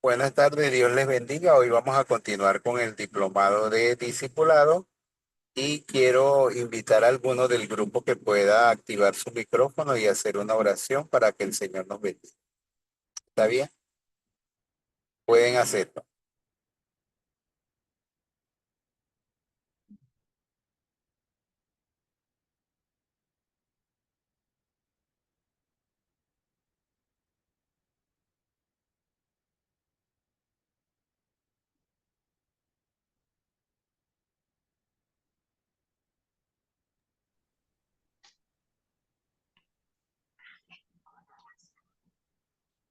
Buenas tardes, Dios les bendiga. Hoy vamos a continuar con el diplomado de discipulado y quiero invitar a alguno del grupo que pueda activar su micrófono y hacer una oración para que el Señor nos bendiga. ¿Está bien? Pueden hacerlo.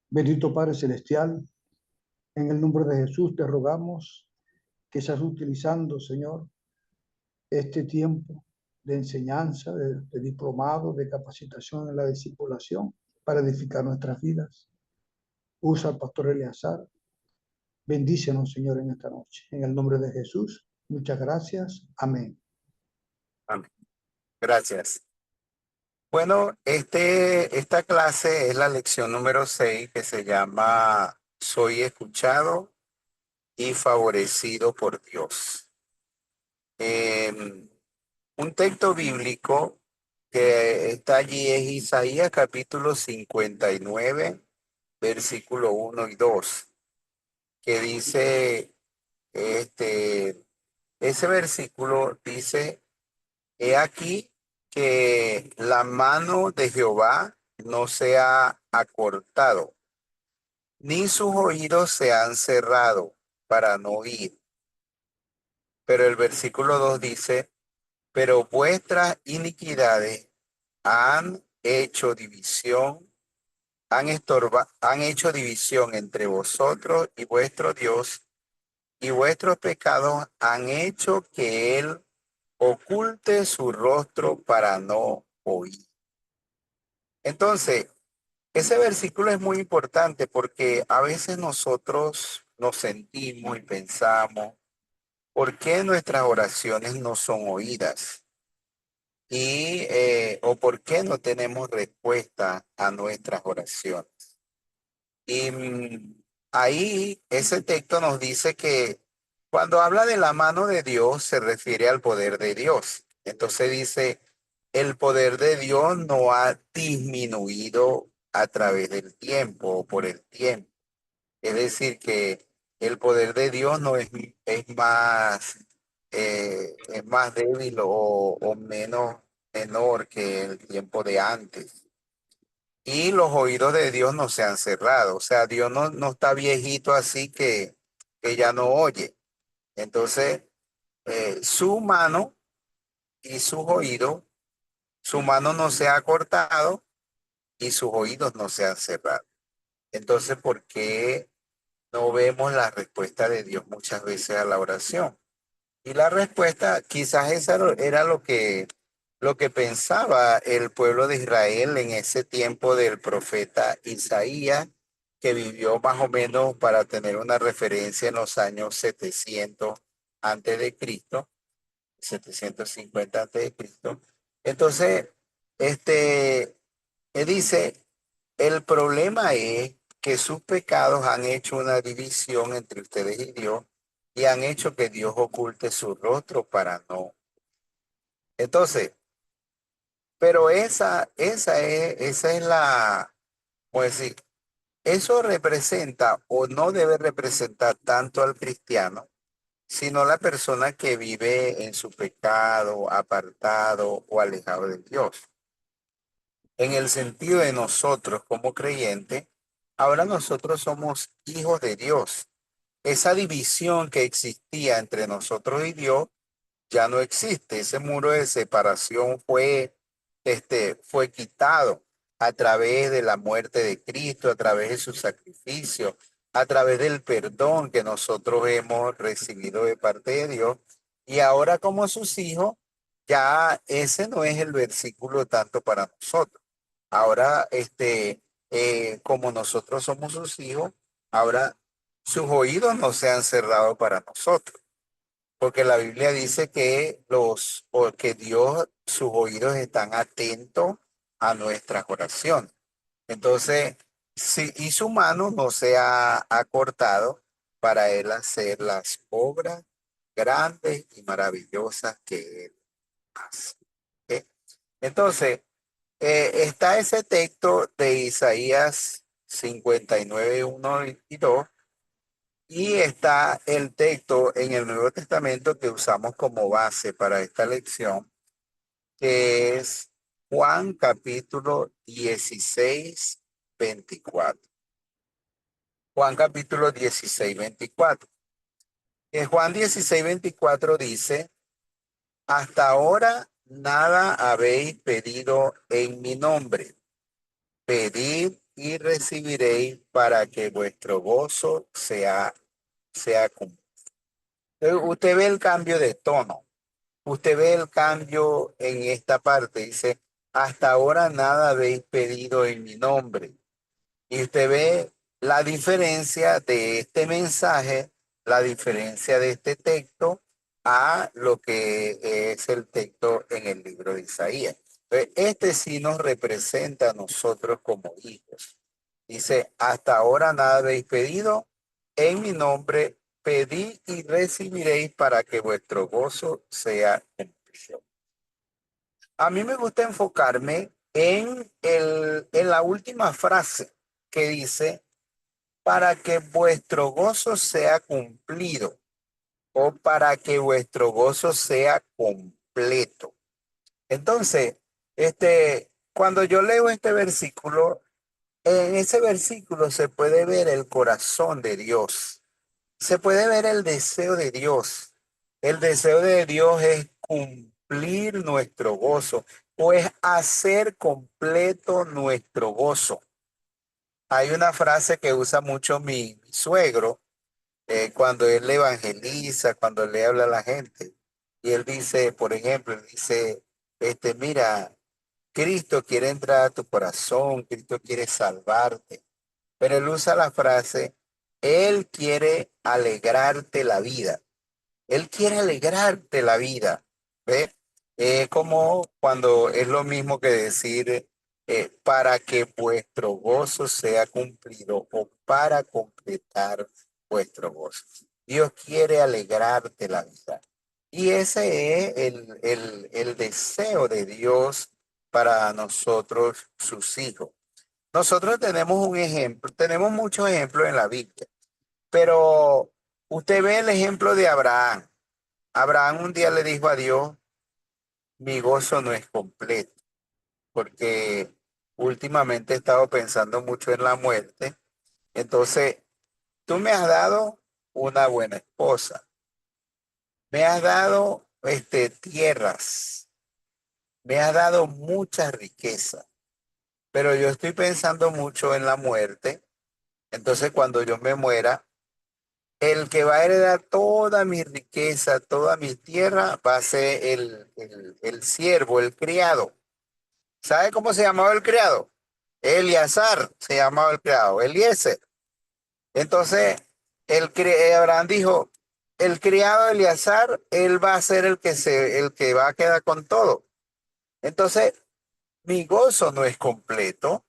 Bendito Padre Celestial, en el nombre de Jesús te rogamos que seas utilizando, Señor, este tiempo de enseñanza, de diplomado, de capacitación en la discipulación para edificar nuestras vidas. Usa al pastor Eleazar. Bendícenos, Señor, en esta noche. En el nombre de Jesús, muchas gracias. Amén. Amén. Gracias. Bueno, esta clase es la lección número 6 que se llama Soy escuchado y favorecido por Dios. Un texto bíblico que está allí es Isaías capítulo 59, versículo 1 y 2, que dice, este, ese versículo dice, he aquí que la mano de Jehová no se ha acortado, ni sus oídos se han cerrado para no oír. Pero el versículo 2 dice, pero vuestras iniquidades han hecho división, han hecho división entre vosotros y vuestro Dios, y vuestros pecados han hecho que él oculte su rostro para no oír. Entonces, ese versículo es muy importante porque a veces nosotros nos sentimos y pensamos, ¿por qué nuestras oraciones no son oídas? O por qué no tenemos respuesta a nuestras oraciones. Y ahí ese texto nos dice que cuando habla de la mano de Dios se refiere al poder de Dios. Entonces dice, el poder de Dios no ha disminuido a través del tiempo o por el tiempo. Es decir, que el poder de Dios no es más débil o menos menor que el tiempo de antes. Y los oídos de Dios no se han cerrado. O sea, Dios no está viejito así que ya no oye. Entonces, su mano y sus oídos, su mano no se ha cortado y sus oídos no se han cerrado. Entonces, ¿por qué no vemos la respuesta de Dios muchas veces a la oración? Y la respuesta, quizás era lo que pensaba el pueblo de Israel en ese tiempo del profeta Isaías, que vivió más o menos para tener una referencia en los años 700 antes de Cristo, 750 antes de Cristo. Entonces, este, él dice, el problema es que sus pecados han hecho una división entre ustedes y Dios y han hecho que Dios oculte su rostro para no. Entonces, pero esa es pues sí, eso representa o no debe representar tanto al cristiano, sino la persona que vive en su pecado, apartado o alejado de Dios. En el sentido de nosotros como creyentes, ahora nosotros somos hijos de Dios. Esa división que existía entre nosotros y Dios ya no existe. Ese muro de separación fue quitado a través de la muerte de Cristo, a través de su sacrificio, a través del perdón que nosotros hemos recibido de parte de Dios. Y ahora como sus hijos, ya ese no es el versículo tanto para nosotros. Ahora, como nosotros somos sus hijos, ahora sus oídos no se han cerrado para nosotros, porque la Biblia dice o que Dios, sus oídos están atentos a nuestras oraciones. Entonces, sí, y su mano no se ha acortado para él hacer las obras grandes y maravillosas que él hace. ¿Ok? Entonces, está ese texto de Isaías 59, 1 y 2, y está el texto en el Nuevo Testamento que usamos como base para esta lección, que es Juan capítulo 16, 24. Juan capítulo 16, 24. En Juan 16, 24 dice, hasta ahora nada habéis pedido en mi nombre. Pedid y recibiréis para que vuestro gozo sea cumplido. Usted ve el cambio de tono. Usted ve el cambio en esta parte. Dice, hasta ahora nada habéis pedido en mi nombre. Y usted ve la diferencia de este mensaje, la diferencia de este texto a lo que es el texto en el libro de Isaías. Entonces, este sí nos representa a nosotros como hijos. Dice, hasta ahora nada habéis pedido, en mi nombre pedí y recibiréis para que vuestro gozo sea cumplido. A mí me gusta enfocarme en la última frase que dice, para que vuestro gozo sea cumplido o para que vuestro gozo sea completo. Entonces, cuando yo leo este versículo, en ese versículo se puede ver el corazón de Dios, se puede ver el deseo de Dios. El deseo de Dios es cumplir nuestro gozo, o es hacer completo nuestro gozo. Hay una frase que usa mucho mi suegro cuando él evangeliza, cuando le habla a la gente. Y él dice, por ejemplo, él dice, mira, Cristo quiere entrar a tu corazón, Cristo quiere salvarte. Pero él usa la frase, Él quiere alegrarte la vida. Él quiere alegrarte la vida. ¿Ve? Como cuando es lo mismo que decir, para que vuestro gozo sea cumplido o para completar vuestro gozo. Dios quiere alegrarte la vida. Y ese es el deseo de Dios para nosotros, sus hijos. Nosotros tenemos un ejemplo, tenemos muchos ejemplos en la Biblia, pero usted ve el ejemplo de Abraham. Abraham un día le dijo a Dios, mi gozo no es completo, porque últimamente he estado pensando mucho en la muerte. Entonces, tú me has dado una buena esposa, me has dado tierras, me has dado mucha riqueza, pero yo estoy pensando mucho en la muerte. Entonces, cuando yo me muera, el que va a heredar toda mi riqueza, toda mi tierra, va a ser el siervo, el criado. ¿Sabe cómo se llamaba el criado? Eleazar se llamaba el criado, Eliezer. Entonces, Abraham dijo, el criado Eleazar, él va a ser el que va a quedar con todo. Entonces, mi gozo no es completo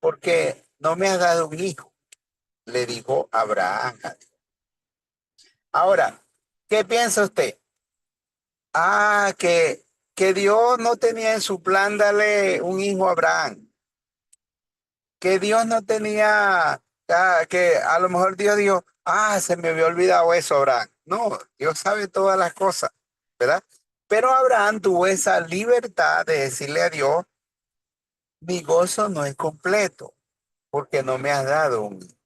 porque no me has dado un hijo, le dijo Abraham. Ahora, ¿qué piensa usted? Que Dios no tenía en su plan darle un hijo a Abraham, que Dios no tenía, que a lo mejor Dios dijo, se me había olvidado eso, Abraham. No, Dios sabe todas las cosas, ¿verdad? Pero Abraham tuvo esa libertad de decirle a Dios, mi gozo no es completo, porque no me has dado un hijo.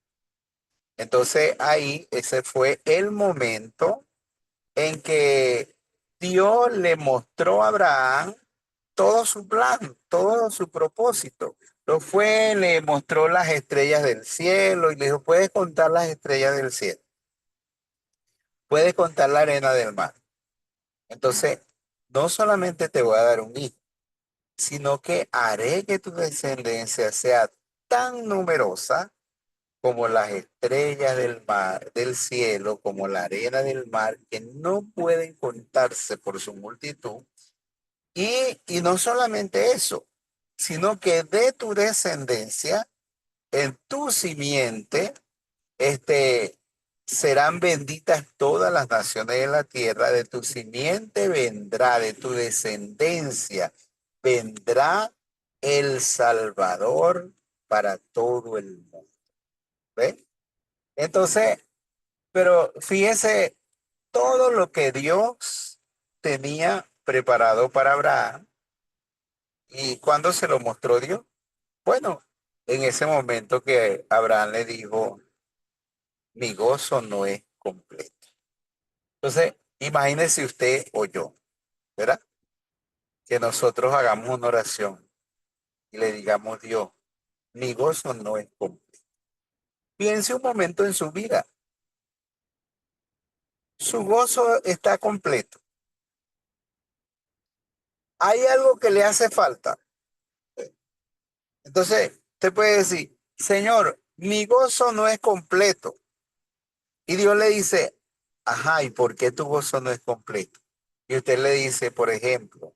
Entonces ahí ese fue el momento en que Dios le mostró a Abraham todo su plan, todo su propósito. Lo fue, le mostró las estrellas del cielo y le dijo, puedes contar las estrellas del cielo, puedes contar la arena del mar. Entonces, no solamente te voy a dar un hijo, sino que haré que tu descendencia sea tan numerosa como las estrellas del mar, del cielo, como la arena del mar, que no pueden contarse por su multitud. Y no solamente eso, sino que de tu descendencia en tu simiente, este, serán benditas todas las naciones de la tierra, de tu simiente vendrá, de tu descendencia vendrá el Salvador para todo el mundo. ¿Ve? Entonces, pero fíjese todo lo que Dios tenía preparado para Abraham y cuando se lo mostró Dios. Bueno, en ese momento que Abraham le dijo, mi gozo no es completo. Entonces, imagínese usted o yo, ¿verdad? Que nosotros hagamos una oración y le digamos, Dios, mi gozo no es completo. Piense un momento en su vida. Su gozo está completo. Hay algo que le hace falta. Entonces, usted puede decir, Señor, mi gozo no es completo. Y Dios le dice, ajá, ¿y por qué tu gozo no es completo? Y usted le dice, por ejemplo,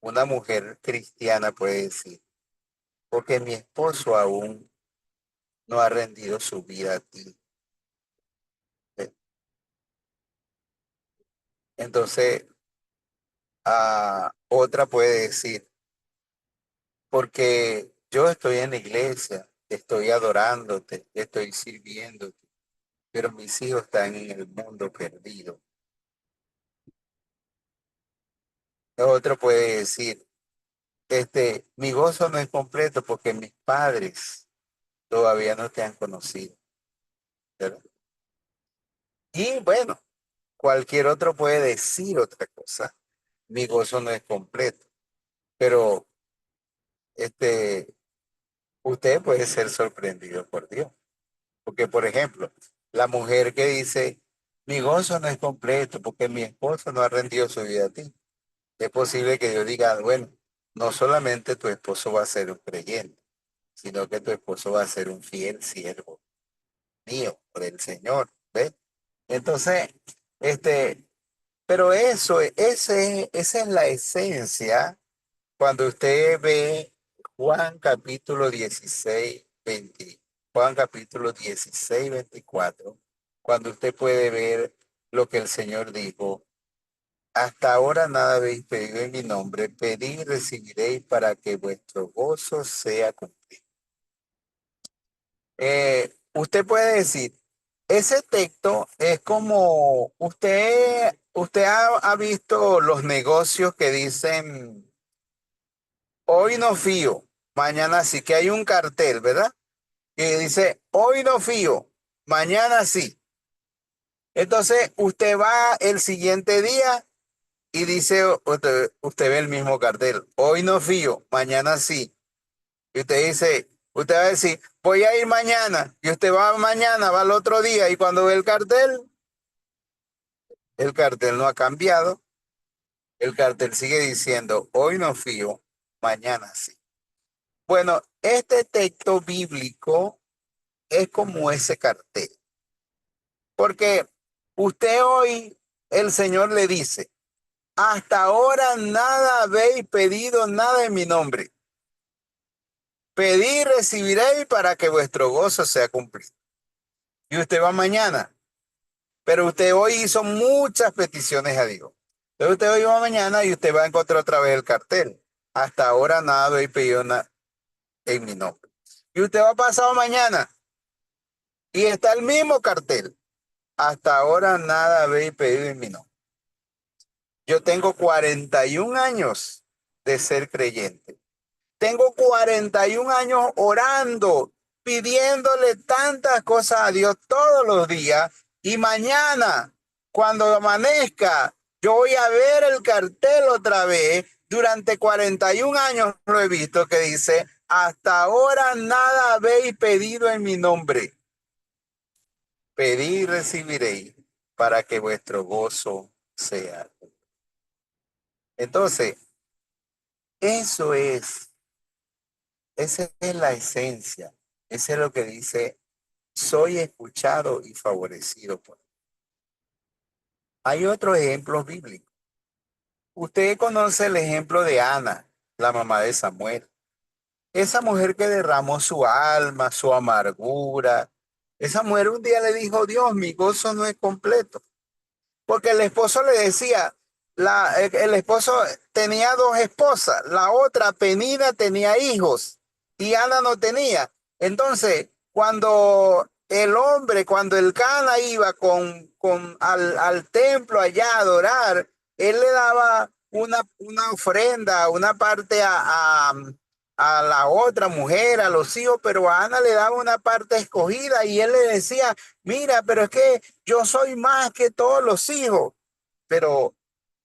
una mujer cristiana puede decir, porque mi esposo aún no ha rendido su vida a ti. Eh, Entonces, otra puede decir, porque yo estoy en la iglesia, estoy adorándote, estoy sirviéndote, pero mis hijos están en el mundo perdido. Otro puede decir, mi gozo no es completo porque mis padres todavía no te han conocido, ¿verdad? Y bueno, cualquier otro puede decir otra cosa. Mi gozo no es completo, pero este, usted puede ser sorprendido por Dios. Porque, por ejemplo, la mujer que dice, mi gozo no es completo porque mi esposo no ha rendido su vida a ti. Es posible que Dios diga, bueno, no solamente tu esposo va a ser un creyente, sino que tu esposo va a ser un fiel siervo mío, del Señor, ¿ves? Entonces, este, pero esa es la esencia cuando usted ve Juan capítulo 16 20 Juan capítulo 16 24 cuando usted puede ver lo que el Señor dijo, hasta ahora nada habéis pedido en mi nombre, pedid y recibiréis para que vuestro gozo sea cumplido. Usted puede decir, ese texto es como, usted ha visto los negocios que dicen, hoy no fío, mañana sí, que hay un cartel, ¿verdad? Que dice, hoy no fío, mañana sí. Entonces, usted va el siguiente día y dice, usted ve el mismo cartel, hoy no fío, mañana sí. Y usted dice, usted va a decir, voy a ir mañana. Y usted va mañana, va al otro día. Y cuando ve el cartel no ha cambiado. El cartel sigue diciendo, hoy no fío, mañana sí. Bueno, este texto bíblico es como ese cartel. Porque usted hoy, el Señor le dice, hasta ahora nada habéis pedido nada en mi nombre. Pedid, recibiréis para que vuestro gozo sea cumplido. Y usted va mañana. Pero usted hoy hizo muchas peticiones a Dios. Entonces usted hoy va mañana y usted va a encontrar otra vez el cartel. Hasta ahora nada habéis pedido nada en mi nombre. Y usted va pasado mañana y está el mismo cartel. Hasta ahora nada habéis pedido en mi nombre. Yo tengo 41 años de ser creyente. Tengo 41 años orando, pidiéndole tantas cosas a Dios todos los días. Y mañana, cuando amanezca, yo voy a ver el cartel otra vez. Durante 41 años lo he visto que dice, hasta ahora nada habéis pedido en mi nombre. Pedid y recibiréis para que vuestro gozo sea. Entonces, eso es, esa es la esencia. Eso es lo que dice soy escuchado y favorecido por él. Hay otros ejemplos bíblicos. Usted conoce el ejemplo de Ana, la mamá de Samuel. esa mujer que derramó su alma, su amargura, esa mujer un día le dijo, Dios, mi gozo no es completo. Porque el esposo le decía, el esposo tenía dos esposas, la otra, Penina, tenía hijos y Ana no tenía. Entonces, cuando el Cana iba al templo allá a adorar, él le daba una ofrenda, una parte a la otra mujer, a los hijos, pero a Ana le daba una parte escogida y él le decía, mira, pero es que yo soy más que todos los hijos, pero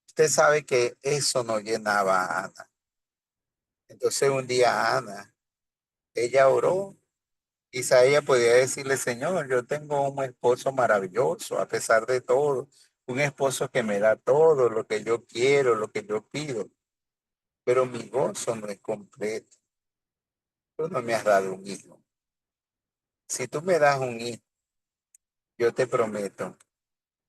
usted sabe que eso no llenaba a Ana. Entonces un día Ana, ella oró, quizá ella podía decirle, Señor, yo tengo un esposo maravilloso a pesar de todo, un esposo que me da todo lo que yo quiero, lo que yo pido, pero mi gozo no es completo. Tú no me has dado un hijo. Si tú me das un hijo, yo te prometo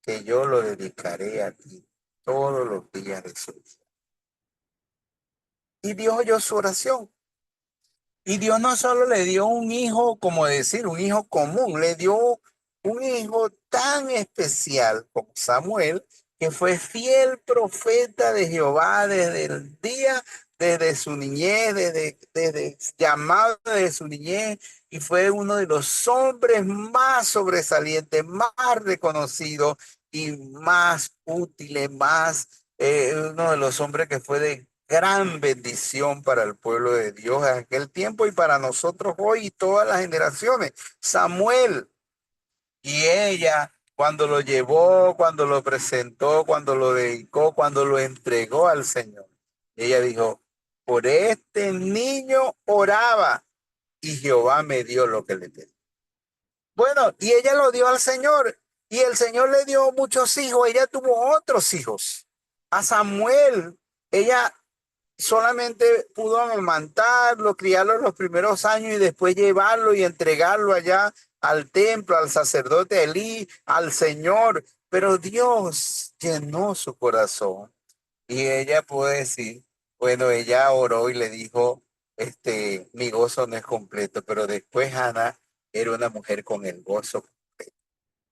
que yo lo dedicaré a ti todos los días de su vida. Y Dios oyó su oración. Y Dios no solo le dio un hijo, como decir, un hijo común, le dio un hijo tan especial como Samuel, que fue fiel profeta de Jehová desde el día, desde su niñez, desde llamado de su niñez, y fue uno de los hombres más sobresalientes, más reconocidos y más útiles, uno de los hombres que fue de gran bendición para el pueblo de Dios en aquel tiempo y para nosotros hoy y todas las generaciones. Samuel y ella, cuando lo llevó, cuando lo presentó, cuando lo dedicó, cuando lo entregó al Señor, ella dijo, por este niño oraba y Jehová me dio lo que le pedí. Bueno, y ella lo dio al Señor y el Señor le dio muchos hijos, ella tuvo otros hijos. A Samuel, ella solamente pudo amamantarlo, criarlo los primeros años y después llevarlo y entregarlo allá al templo, al sacerdote Elí, al Señor. Pero Dios llenó su corazón y ella puede decir, bueno, ella oró y le dijo, mi gozo no es completo, pero después Ana era una mujer con el gozo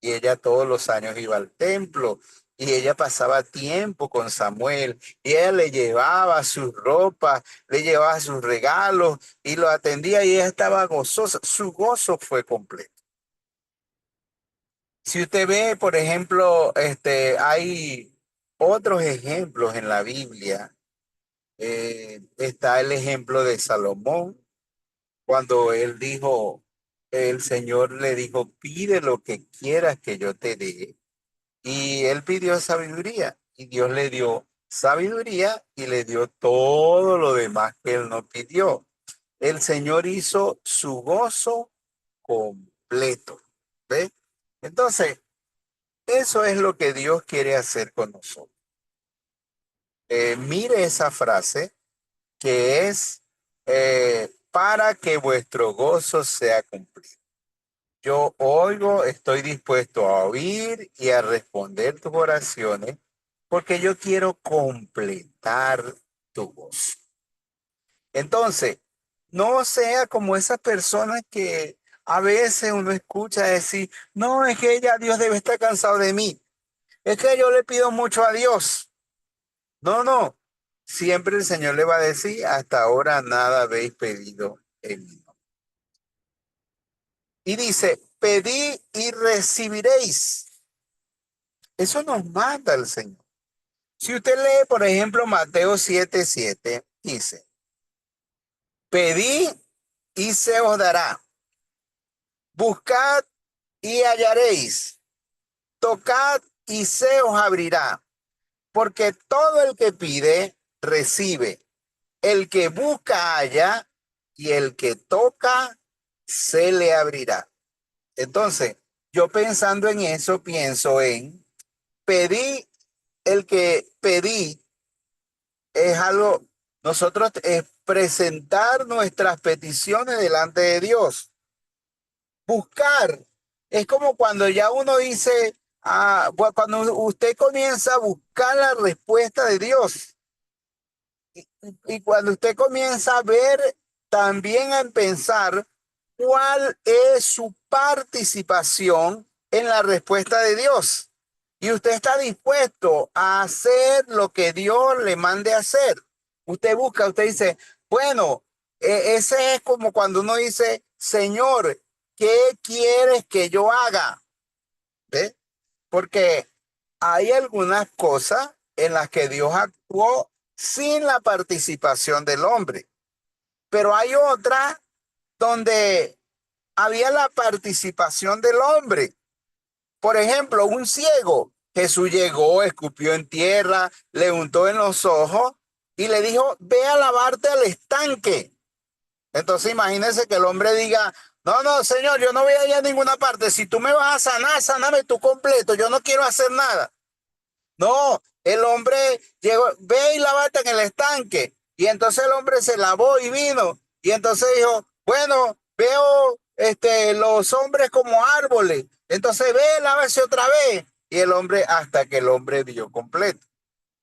y ella todos los años iba al templo y ella pasaba tiempo con Samuel y ella le llevaba sus ropas, le llevaba sus regalos y lo atendía y ella estaba gozosa. Su gozo fue completo. Si usted ve, por ejemplo, hay otros ejemplos en la Biblia. Está el ejemplo de Salomón, cuando él dijo, el Señor le dijo, pide lo que quieras que yo te dé. Y él pidió sabiduría y Dios le dio sabiduría y le dio todo lo demás que él no pidió. El Señor hizo su gozo completo. ¿Ve? Entonces, eso es lo que Dios quiere hacer con nosotros. Mire esa frase que es para que vuestro gozo sea cumplido. Yo oigo, estoy dispuesto a oír y a responder tus oraciones porque yo quiero completar tu gozo. Entonces, no sea como esas personas que a veces uno escucha decir, no, es que ya Dios debe estar cansado de mí. Es que yo le pido mucho a Dios. No, no. Siempre el Señor le va a decir, hasta ahora nada habéis pedido en mí. Y dice, pedid y recibiréis. Eso nos manda el Señor. Si usted lee, por ejemplo, Mateo 7:7, dice, pedid y se os dará. Buscad y hallaréis. Tocad y se os abrirá. Porque todo el que pide, recibe. El que busca, halla. Y el que toca, se le abrirá. Entonces, yo pensando en eso, pienso en pedí, el que pedí es algo, nosotros es presentar nuestras peticiones delante de Dios. Buscar es como cuando ya uno dice, cuando usted comienza a buscar la respuesta de Dios y cuando usted comienza a ver también en pensar cuál es su participación en la respuesta de Dios. Y usted está dispuesto a hacer lo que Dios le mande hacer. Usted busca, usted dice, bueno, ese es como cuando uno dice, Señor, ¿qué quieres que yo haga? ¿Ve? Porque hay algunas cosas en las que Dios actuó sin la participación del hombre, pero hay otras donde había la participación del hombre. Por ejemplo, un ciego. Jesús llegó, escupió en tierra, le untó en los ojos y le dijo, ve a lavarte al estanque. Entonces imagínense que el hombre diga, no, no, Señor, yo no voy a ir a ninguna parte. Si tú me vas a sanar, saname tú completo. Yo no quiero hacer nada. No, el hombre llegó, ve y lávate en el estanque. Y entonces el hombre se lavó y vino. Y entonces dijo, bueno, veo los hombres como árboles. Entonces ve, lávese otra vez. Y el hombre, hasta que el hombre vio completo.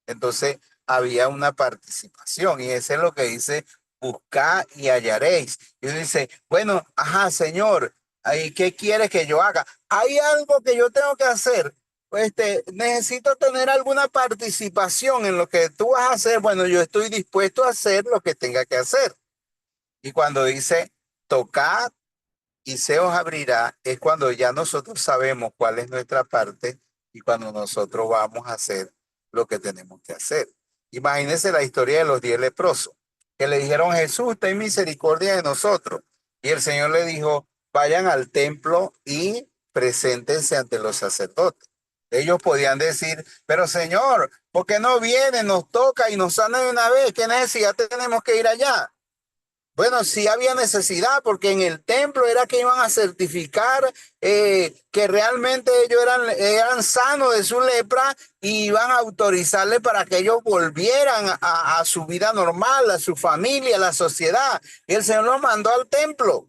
Entonces había una participación. Y eso es lo que dice, buscad y hallaréis. Y uno dice, bueno, ajá, Señor, ¿qué quieres que yo haga? Hay algo que yo tengo que hacer. Necesito tener alguna participación en lo que tú vas a hacer. Bueno, yo estoy dispuesto a hacer lo que tenga que hacer. Y cuando dice, tocad y se os abrirá, es cuando ya nosotros sabemos cuál es nuestra parte y cuando nosotros vamos a hacer lo que tenemos que hacer. Imagínense la historia de los 10 leprosos, que le dijeron, Jesús, ten misericordia de nosotros. Y el Señor le dijo, vayan al templo y preséntense ante los sacerdotes. Ellos podían decir, pero Señor, ¿por qué no viene, nos toca y nos sana de una vez? ¿Qué necesidad tenemos que ir allá? Bueno, sí había necesidad porque en el templo era que iban a certificar que realmente ellos eran sanos de su lepra y iban a autorizarle para que ellos volvieran a su vida normal, a su familia, a la sociedad. Y el Señor los mandó al templo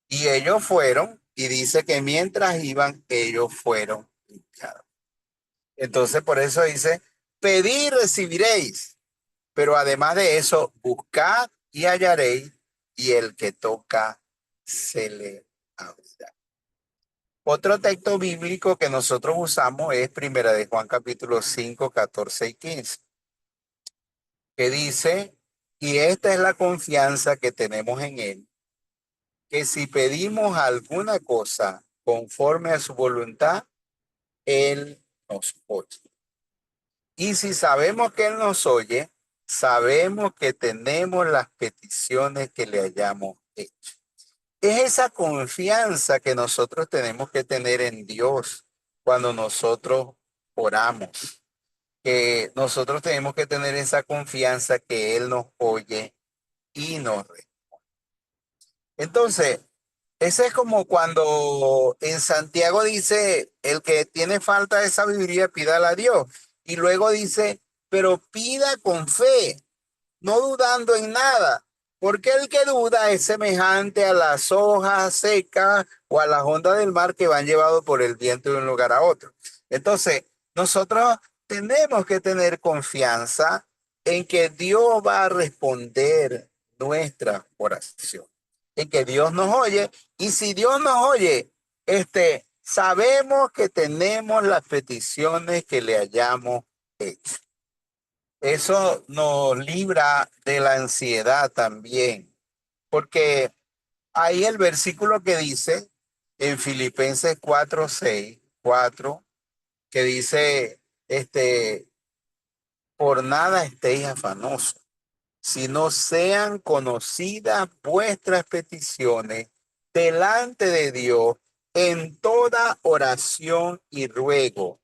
y ellos fueron y dice que mientras iban, ellos fueron limpiados. Entonces, por eso dice, pedid y recibiréis. Pero además de eso, buscad y hallaréis, y el que toca se le abrirá. Otro texto bíblico que nosotros usamos es Primera de Juan capítulo 5, 14 y 15, que dice, y esta es la confianza que tenemos en él, que si pedimos alguna cosa conforme a su voluntad, él nos oye. Y si sabemos que él nos oye, sabemos que tenemos las peticiones que le hayamos hecho. Es esa confianza que nosotros tenemos que tener en Dios cuando nosotros oramos, que nosotros tenemos que tener esa confianza que Él nos oye y nos responde. Entonces, ese es como cuando en Santiago dice, el que tiene falta de sabiduría, pídala a Dios. Y luego dice, pero pida con fe, no dudando en nada, porque el que duda es semejante a las hojas secas o a las ondas del mar que van llevados por el viento de un lugar a otro. Entonces, nosotros tenemos que tener confianza en que Dios va a responder nuestra oración, en que Dios nos oye, y si Dios nos oye, sabemos que tenemos las peticiones que le hayamos hecho. Eso nos libra de la ansiedad también, porque ahí el versículo que dice en Filipenses 4:6, que dice, por nada estéis afanosos, sino sean conocidas vuestras peticiones delante de Dios en toda oración y ruego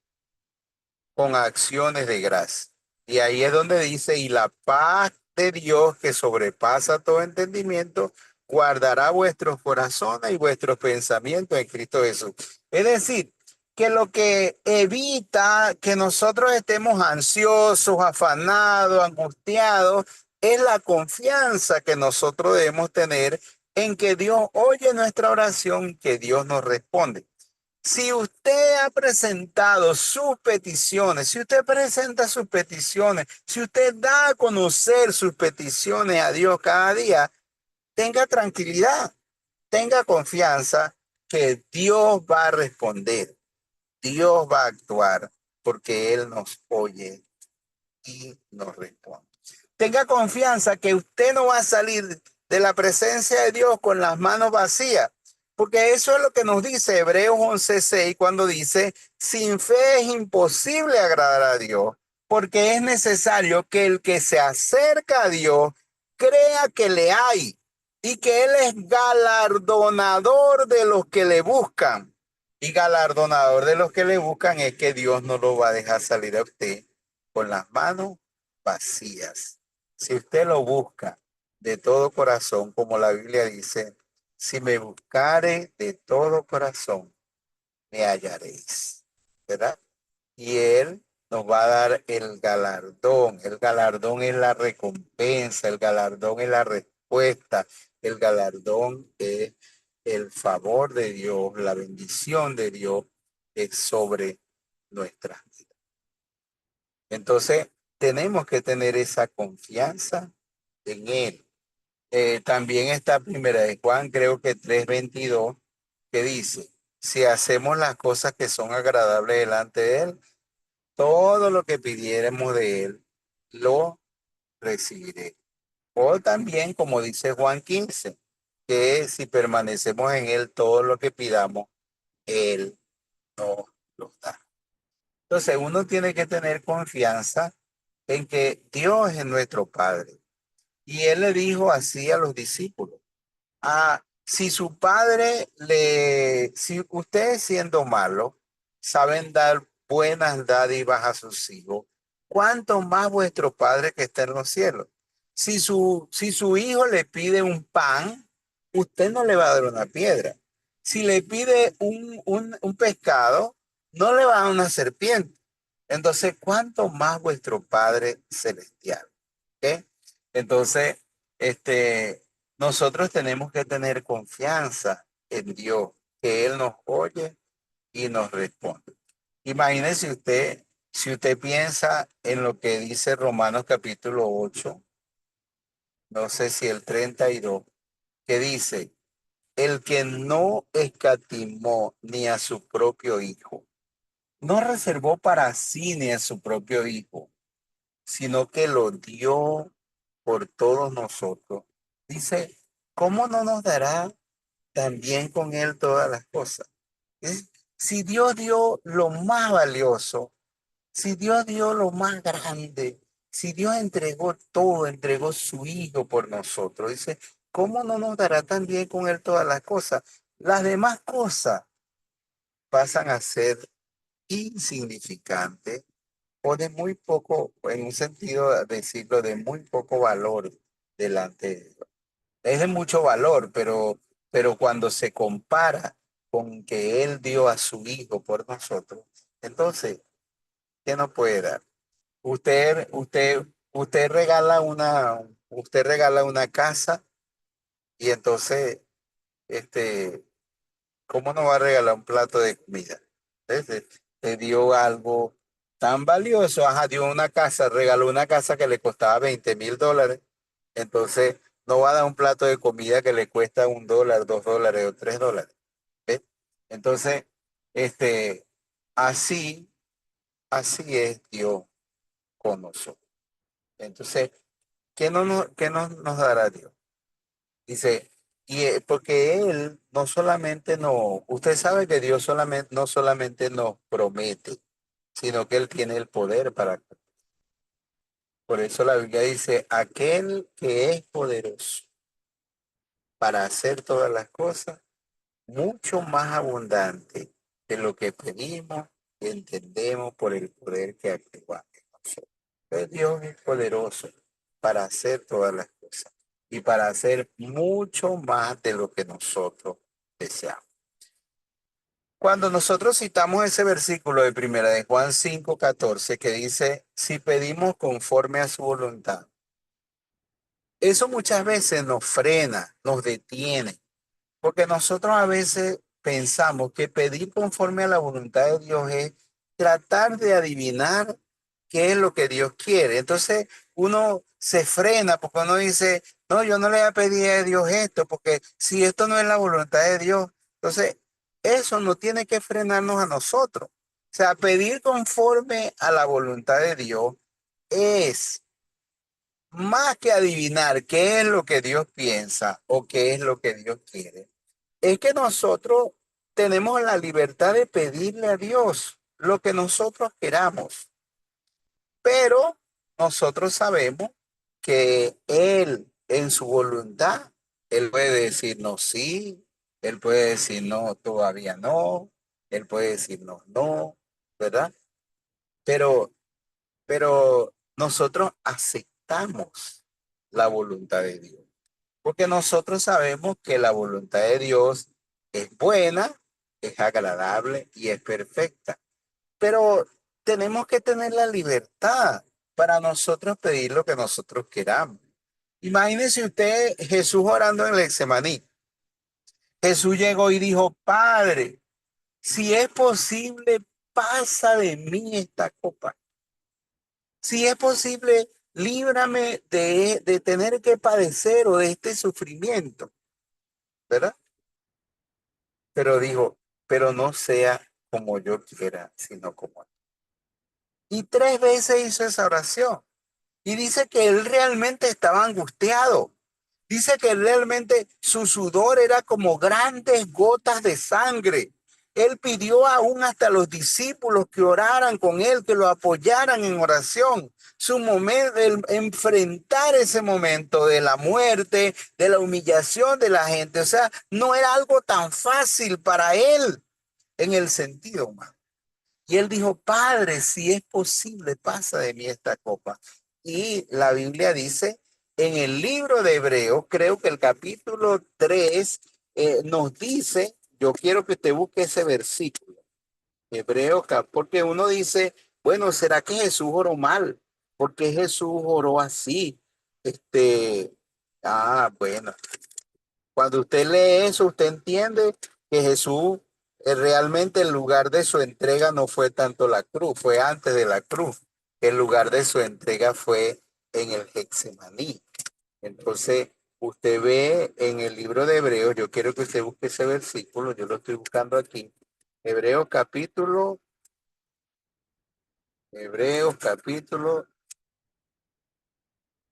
con acciones de gracia. Y ahí es donde dice, y la paz de Dios que sobrepasa todo entendimiento, guardará vuestros corazones y vuestros pensamientos en Cristo Jesús. Es decir, que lo que evita que nosotros estemos ansiosos, afanados, angustiados, es la confianza que nosotros debemos tener en que Dios oye nuestra oración, que Dios nos responde. Si usted ha presentado sus peticiones, si usted presenta sus peticiones, si usted da a conocer sus peticiones a Dios cada día, tenga tranquilidad, tenga confianza que Dios va a responder, Dios va a actuar, porque Él nos oye y nos responde. Tenga confianza que usted no va a salir de la presencia de Dios con las manos vacías, porque eso es lo que nos dice Hebreos 11:6 cuando dice, sin fe es imposible agradar a Dios, porque es necesario que el que se acerca a Dios crea que le hay y que Él es galardonador de los que le buscan. Y galardonador de los que le buscan es que Dios no lo va a dejar salir a usted con las manos vacías. Si usted lo busca de todo corazón, como la Biblia dice, si me buscare de todo corazón, me hallaréis, ¿verdad? Y Él nos va a dar el galardón. El galardón es la recompensa, el galardón es la respuesta, el galardón es el favor de Dios, la bendición de Dios es sobre nuestras vidas. Entonces, tenemos que tener esa confianza en Él. También está primera de Juan, creo que 3:22, que dice, si hacemos las cosas que son agradables delante de Él, todo lo que pidiéramos de Él, lo recibiré. O también, como dice Juan 15, que si permanecemos en Él, todo lo que pidamos, Él nos lo da. Entonces, uno tiene que tener confianza en que Dios es nuestro Padre. Y Él le dijo así a los discípulos. Si su padre si ustedes siendo malos saben dar buenas dádivas a sus hijos, ¿cuánto más vuestro Padre que está en los cielos? Si su hijo le pide un pan, usted no le va a dar una piedra. Si le pide un pescado, no le va a dar una serpiente. Entonces, ¿cuánto más vuestro Padre celestial? ¿Ok? Entonces, nosotros tenemos que tener confianza en Dios, que Él nos oye y nos responde. Imagínese usted, si usted piensa en lo que dice Romanos capítulo 8, no sé si el 32, que dice, el que no escatimó ni a su propio hijo, no reservó para sí ni a su propio hijo, sino que lo dio por todos nosotros. Dice, ¿cómo no nos dará también con él todas las cosas? Si Dios dio lo más valioso, si Dios dio lo más grande, si Dios entregó todo, entregó su hijo por nosotros, dice, ¿cómo no nos dará también con él todas las cosas? Las demás cosas pasan a ser insignificantes o de muy poco, en un sentido de decirlo, de muy poco valor delante de Dios. Es de mucho valor, pero cuando se compara con que Él dio a su Hijo por nosotros, entonces, ¿qué nos puede dar? Usted regala una casa y entonces, este, ¿cómo no va a regalar un plato de comida? Te dio algo tan valioso, ajá, dio una casa, regaló una casa que le costaba $20,000. Entonces, no va a dar un plato de comida que le cuesta $1, $2 o $3. ¿Ves? Entonces, este, así, así es Dios con nosotros. Entonces, ¿qué nos dará Dios? Dice, porque Él no solamente usted sabe que Dios no solamente nos promete, sino que Él tiene el poder para. Por eso la Biblia dice, aquel que es poderoso para hacer todas las cosas, mucho más abundante de lo que pedimos y entendemos por el poder que actúa en nosotros. Entonces, Dios es poderoso para hacer todas las cosas y para hacer mucho más de lo que nosotros deseamos. Cuando nosotros citamos ese versículo de primera de Juan 5:14 que dice, si pedimos conforme a su voluntad, eso muchas veces nos frena, nos detiene, porque nosotros a veces pensamos que pedir conforme a la voluntad de Dios es tratar de adivinar qué es lo que Dios quiere. Entonces uno se frena porque uno dice, no, yo no le voy a pedir a Dios esto, porque si esto no es la voluntad de Dios, entonces eso no tiene que frenarnos a nosotros. O sea, pedir conforme a la voluntad de Dios es más que adivinar qué es lo que Dios piensa o qué es lo que Dios quiere. Es que nosotros tenemos la libertad de pedirle a Dios lo que nosotros queramos, pero nosotros sabemos que Él, en su voluntad, Él puede decirnos sí, Él puede decir no, todavía no, Él puede decirnos no, ¿verdad? Pero, pero nosotros aceptamos la voluntad de Dios, porque nosotros sabemos que la voluntad de Dios es buena, es agradable y es perfecta. Pero tenemos que tener la libertad para nosotros pedir lo que nosotros queramos. Imagínese usted Jesús orando en el Getsemaní. Jesús llegó y dijo, Padre, si es posible, pasa de mí esta copa. Si es posible, líbrame de tener que padecer o de este sufrimiento, ¿verdad? Pero dijo, pero no sea como yo quiera, sino como él. Y 3 veces hizo esa oración. Y dice que él realmente estaba angustiado. Dice que realmente su sudor era como grandes gotas de sangre. Él pidió aún hasta a los discípulos que oraran con él, que lo apoyaran en oración. Su momento, el enfrentar ese momento de la muerte, de la humillación de la gente. O sea, no era algo tan fácil para él en el sentido humano. Y él dijo, Padre, si es posible, pasa de mí esta copa. Y la Biblia dice, en el libro de Hebreos, creo que el capítulo 3 nos dice, yo quiero que te busque ese versículo, Hebreos, porque uno dice, bueno, ¿será que Jesús oró mal? ¿Por qué Jesús oró así? Este, bueno. Cuando usted lee eso, usted entiende que Jesús realmente el lugar de su entrega no fue tanto la cruz, fue antes de la cruz. El lugar de su entrega fue en el Getsemaní. Entonces, usted ve en el libro de Hebreos, yo quiero que usted busque ese versículo, yo lo estoy buscando aquí. Hebreos capítulo, Hebreos capítulo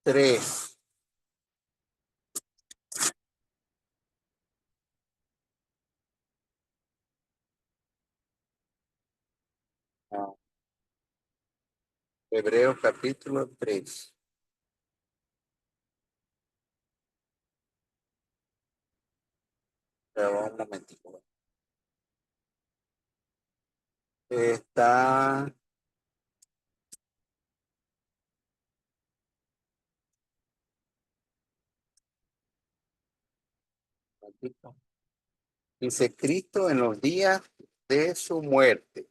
3. Ah, Hebreos capítulo 3. Ya va un momentico. Está. Dice Cristo en los días de su muerte.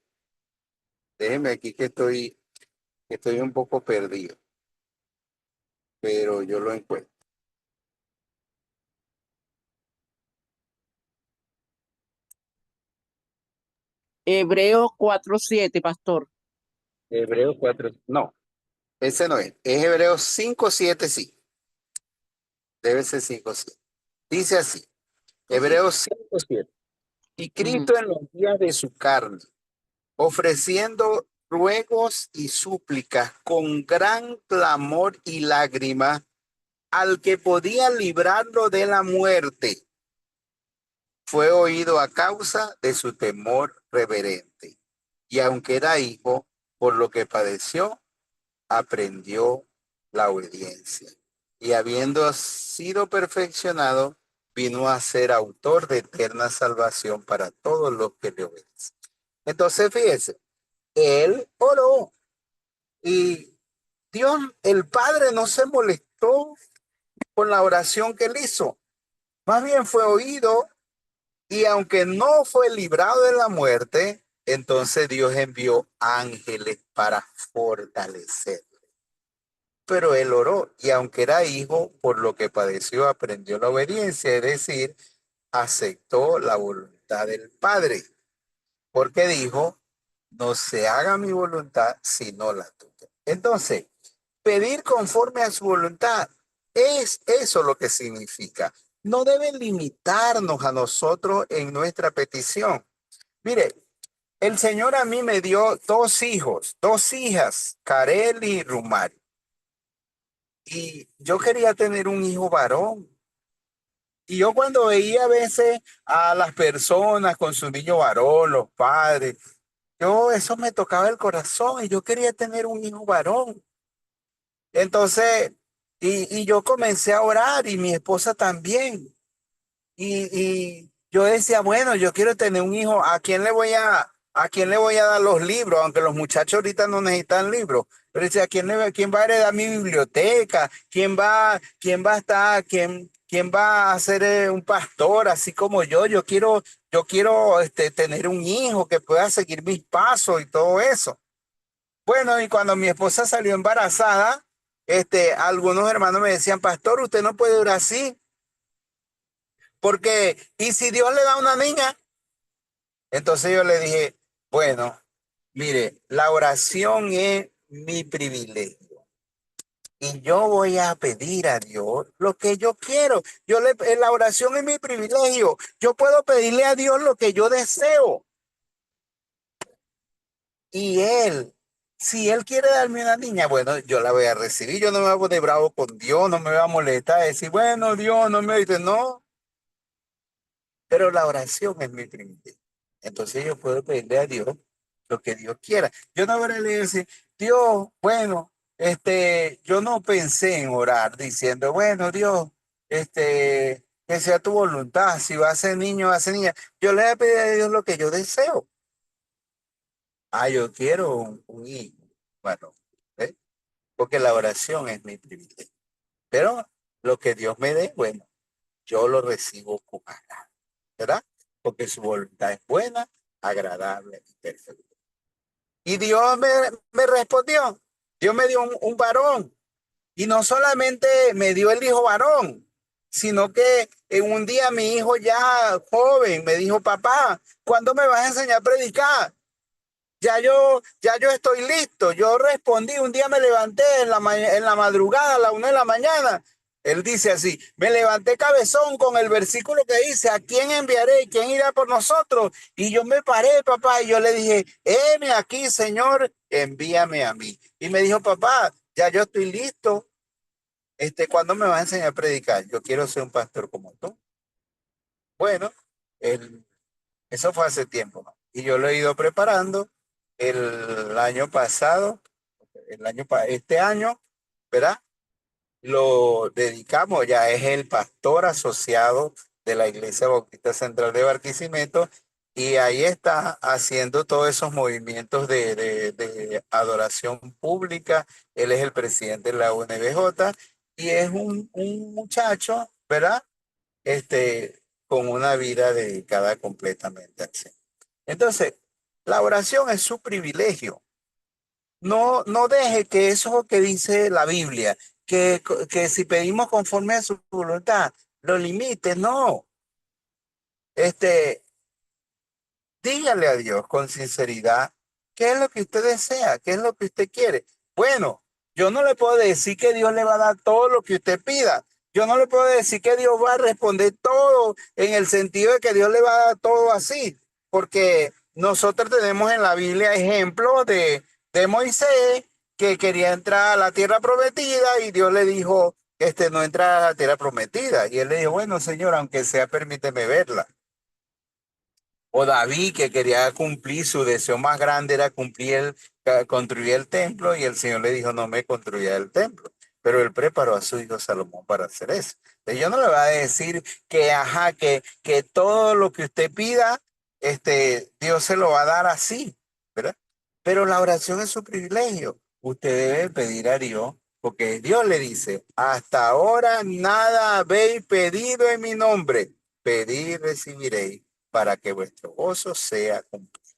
Déjeme aquí que estoy un poco perdido, pero yo lo encuentro. Hebreos 4:7, pastor. Hebreos 4, no, ese no es Hebreos 5:7, sí, debe ser 5:7. Dice así, Hebreos 5:7. Y Ujú. Cristo en los días de su carne, ofreciendo ruegos y súplicas con gran clamor y lágrimas al que podía librarlo de la muerte, fue oído a causa de su temor reverente. Y aunque era hijo, por lo que padeció, aprendió la obediencia. Y habiendo sido perfeccionado, vino a ser autor de eterna salvación para todos los que le obedecen. Entonces, fíjese, él oró y Dios, el Padre, no se molestó con la oración que él hizo. Más bien fue oído. Y aunque no fue librado de la muerte, entonces Dios envió ángeles para fortalecer. Pero él oró y aunque era hijo, por lo que padeció, aprendió la obediencia, es decir, aceptó la voluntad del Padre. Porque dijo, no se haga mi voluntad sino la tuya. Entonces, pedir conforme a su voluntad es eso lo que significa. No deben limitarnos a nosotros en nuestra petición. Mire, el Señor a mí me dio dos hijos, dos hijas, Kareli y Rumari. Y yo quería tener un hijo varón. Y yo cuando veía a veces a las personas con su niño varón, los padres, yo eso me tocaba el corazón y yo quería tener un hijo varón. Entonces, y yo comencé a orar y mi esposa también. Y yo decía, bueno, yo quiero tener un hijo, a quién le voy a dar los libros? Aunque los muchachos ahorita no necesitan libros. Pero dice, quién va a heredar mi biblioteca? Quién va a estar, quién va a ser un pastor así como yo? Yo quiero tener un hijo que pueda seguir mis pasos y todo eso. Bueno, y cuando mi esposa salió embarazada, algunos hermanos me decían, pastor, usted no puede durar así, porque, ¿y si Dios le da una niña? Entonces yo le dije, bueno, mire, la oración es mi privilegio. Y yo voy a pedir a Dios lo que yo quiero. La oración es mi privilegio. Yo puedo pedirle a Dios lo que yo deseo. Y si él quiere darme una niña, bueno, yo la voy a recibir. Yo no me voy a poner bravo con Dios, no me voy a molestar, decir, bueno, Dios no me dice, no, pero la oración es mi privilegio. Entonces yo puedo pedirle a Dios lo que Dios quiera. Yo no voy a decir, Dios, bueno, yo no pensé en orar diciendo, bueno, Dios, que sea tu voluntad, si va a ser niño, va a ser niña. Yo le voy a pedir a Dios lo que yo deseo. Ah, yo quiero un hijo. Bueno, ¿eh? Porque la oración es mi privilegio. Pero lo que Dios me dé, bueno, yo lo recibo con agrado, ¿verdad? Porque su voluntad es buena, agradable y perfecta. Y Dios me respondió. Dios me dio un varón. Y no solamente me dio el hijo varón, sino que en un día mi hijo ya joven me dijo, papá, ¿cuándo me vas a enseñar a predicar? Ya yo estoy listo. Yo respondí, un día me levanté en la madrugada, a la 1 de la mañana. Él dice así, me levanté cabezón con el versículo que dice, ¿a quién enviaré y quién irá por nosotros? Y yo me paré, papá, y yo le dije, heme aquí, Señor, envíame a mí. Y me dijo, papá, ya yo estoy listo. ¿Cuándo me vas a enseñar a predicar? Yo quiero ser un pastor como tú. Bueno, él eso fue hace tiempo, ¿no? Y yo lo he ido preparando el año pasado, este año, ¿verdad? Lo dedicamos, ya es el pastor asociado de la Iglesia Bautista Central de Barquisimeto y ahí está haciendo todos esos movimientos de adoración pública. Él es el presidente de la UNBJ y es un muchacho, ¿verdad? Con una vida dedicada completamente al Señor. Entonces, la oración es su privilegio. No deje que eso que dice la Biblia, que si pedimos conforme a su voluntad, lo limite. No. Este, Dígale a Dios con sinceridad qué es lo que usted desea, qué es lo que usted quiere. Bueno, yo no le puedo decir que Dios le va a dar todo lo que usted pida. Yo no le puedo decir que Dios va a responder todo en el sentido de que Dios le va a dar todo así, porque nosotros tenemos en la Biblia ejemplos de Moisés que quería entrar a la tierra prometida y Dios le dijo, no entra a la tierra prometida. Y él le dijo, bueno, Señor, aunque sea, permíteme verla. O David que quería cumplir su deseo más grande era construir el templo y el Señor le dijo no me construya el templo. Pero él preparó a su hijo Salomón para hacer eso. Entonces, yo no le voy a decir que, ajá, que todo lo que usted pida, Dios se lo va a dar así, ¿verdad? Pero la oración es su privilegio. Usted debe pedir a Dios, porque Dios le dice, hasta ahora nada habéis pedido en mi nombre, pedid y recibiréis para que vuestro gozo sea cumplido.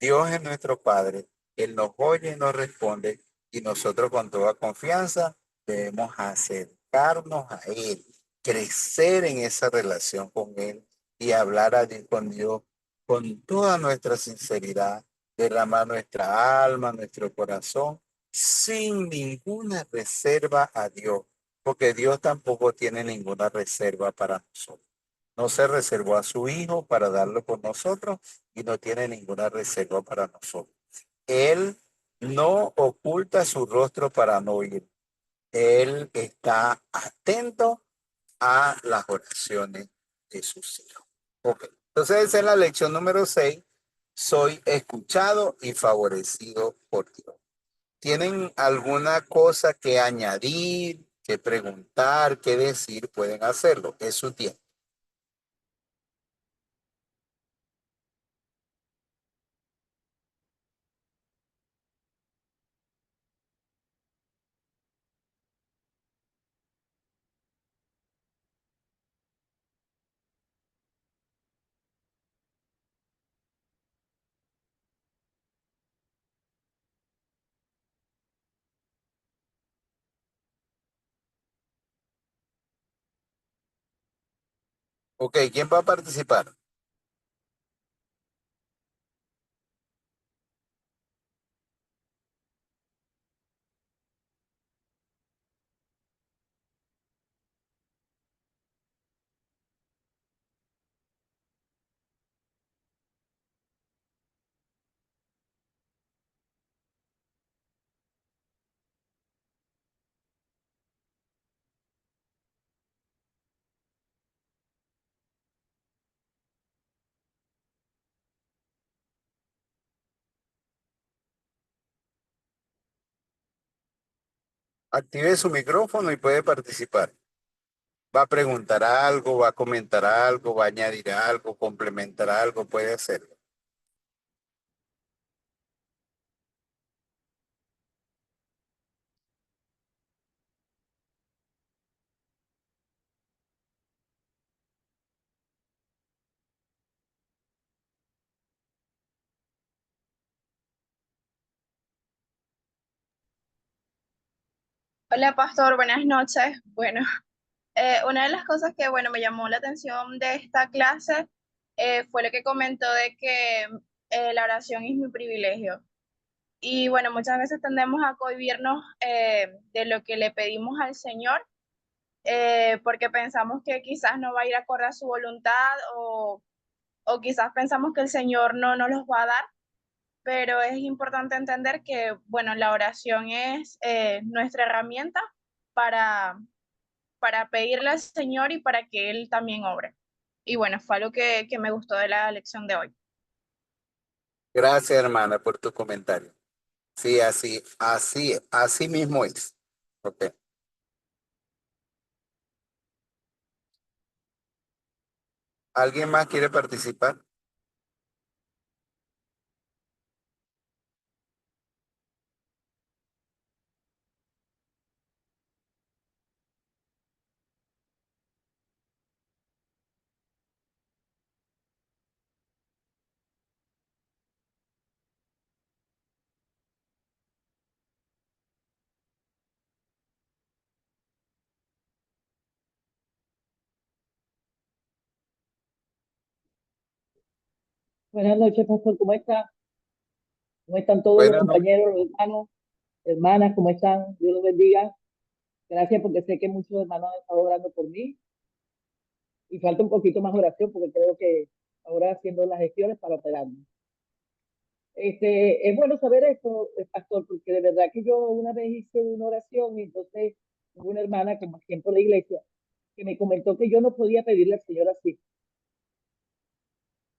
Dios es nuestro Padre, Él nos oye y nos responde, y nosotros con toda confianza debemos acercarnos a Él, crecer en esa relación con Él y hablar con Dios con toda nuestra sinceridad, derramar nuestra alma, nuestro corazón sin ninguna reserva a Dios, porque Dios tampoco tiene ninguna reserva para nosotros. No se reservó a su Hijo para darlo por nosotros y no tiene ninguna reserva para nosotros. Él no oculta su rostro para no oír. Él está atento a las oraciones de sus hijos. Ok, entonces esa es la lección número 6. Soy escuchado y favorecido por Dios. ¿Tienen alguna cosa que añadir, que preguntar, que decir? Pueden hacerlo. Es su tiempo. Ok, ¿quién va a participar? Active su micrófono y puede participar. Va a preguntar algo, va a comentar algo, va a añadir algo, complementar algo, puede hacerlo. Hola, pastor, buenas noches. Bueno, una de las cosas que, bueno, me llamó la atención de esta clase fue lo que comentó de que la oración es mi privilegio. Y bueno, muchas veces tendemos a cohibirnos de lo que le pedimos al Señor porque pensamos que quizás no va a ir acorde a su voluntad o quizás pensamos que el Señor no nos los va a dar, pero es importante entender que, bueno, la oración es nuestra herramienta para pedirle al Señor y para que Él también obre. Y bueno, fue algo que me gustó de la lección de hoy. Gracias, hermana, por tu comentario. Sí, así mismo es. Ok. ¿Alguien más quiere participar? Buenas noches, pastor. ¿Cómo está? ¿Cómo están todos los Buenas noches. compañeros, los hermanos, hermanas? ¿Cómo están? Dios los bendiga. Gracias porque sé que muchos hermanos han estado orando por mí y falta un poquito más oración porque creo que ahora haciendo las gestiones para operarme. Es bueno saber esto, pastor, porque de verdad que yo una vez hice una oración y entonces hubo una hermana como siempre de la iglesia que me comentó que yo no podía pedirle al Señor así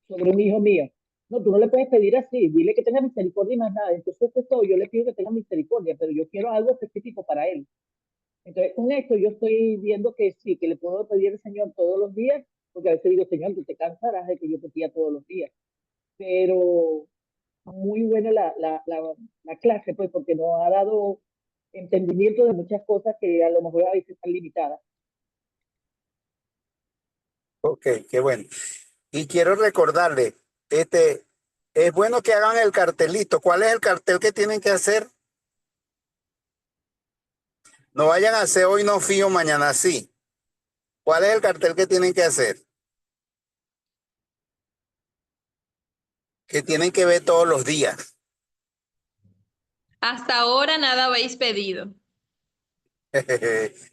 sobre un hijo mío. No, tú no le puedes pedir así, dile que tenga misericordia y más nada. Entonces, esto yo le pido que tenga misericordia, pero yo quiero algo específico para él. Entonces, con esto yo estoy viendo que sí, que le puedo pedir al Señor todos los días, porque a veces digo, Señor, tú te cansarás de que yo te pida todos los días. Pero muy buena la clase, pues, porque nos ha dado entendimiento de muchas cosas que a lo mejor a veces están limitadas. Ok, qué bueno. Y quiero recordarle, es bueno que hagan el cartelito. ¿Cuál es el cartel que tienen que hacer? No vayan a hacer hoy no fío, mañana sí. ¿Cuál es el cartel que tienen que hacer? Que tienen que ver todos los días. Hasta ahora nada habéis pedido.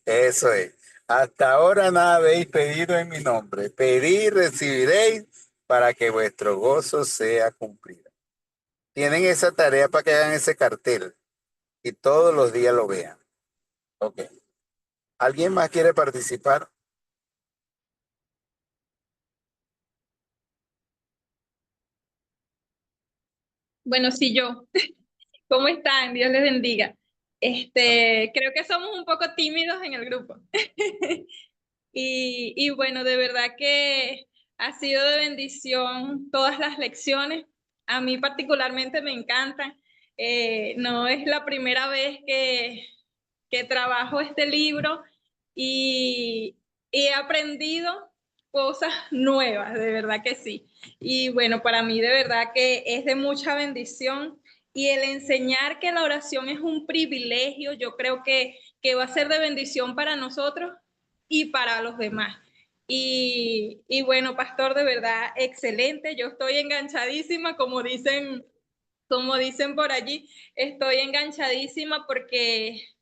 Eso es. Hasta ahora nada habéis pedido en mi nombre. Pedid y recibiréis para que vuestro gozo sea cumplido. Tienen esa tarea para que hagan ese cartel y todos los días lo vean. Ok. ¿Alguien más quiere participar? Bueno, sí, yo. ¿Cómo están? Dios les bendiga. Creo que somos un poco tímidos en el grupo. Y bueno, de verdad que ha sido de bendición todas las lecciones. A mí particularmente me encantan. No es la primera vez que trabajo este libro y he aprendido cosas nuevas, de verdad que sí. Y bueno, para mí de verdad que es de mucha bendición y el enseñar que la oración es un privilegio, yo creo que va a ser de bendición para nosotros y para los demás. Y bueno, pastor, de verdad, excelente. Yo estoy enganchadísima, como dicen por allí, estoy enganchadísima porque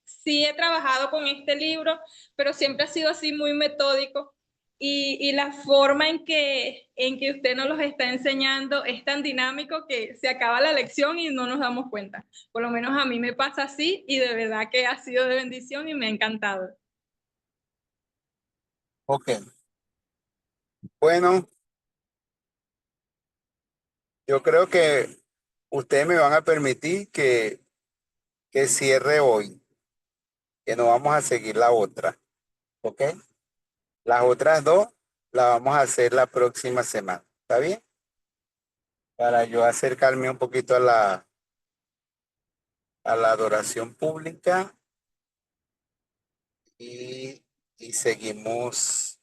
sí he trabajado con este libro, pero siempre ha sido así muy metódico. Y la forma en que usted nos los está enseñando es tan dinámico que se acaba la lección y no nos damos cuenta. Por lo menos a mí me pasa así y de verdad que ha sido de bendición y me ha encantado. Ok. Bueno, yo creo que ustedes me van a permitir que cierre hoy, que no vamos a seguir la otra. ¿Ok? Las otras dos las vamos a hacer la próxima semana. ¿Está bien? Para yo acercarme un poquito a la adoración pública y seguimos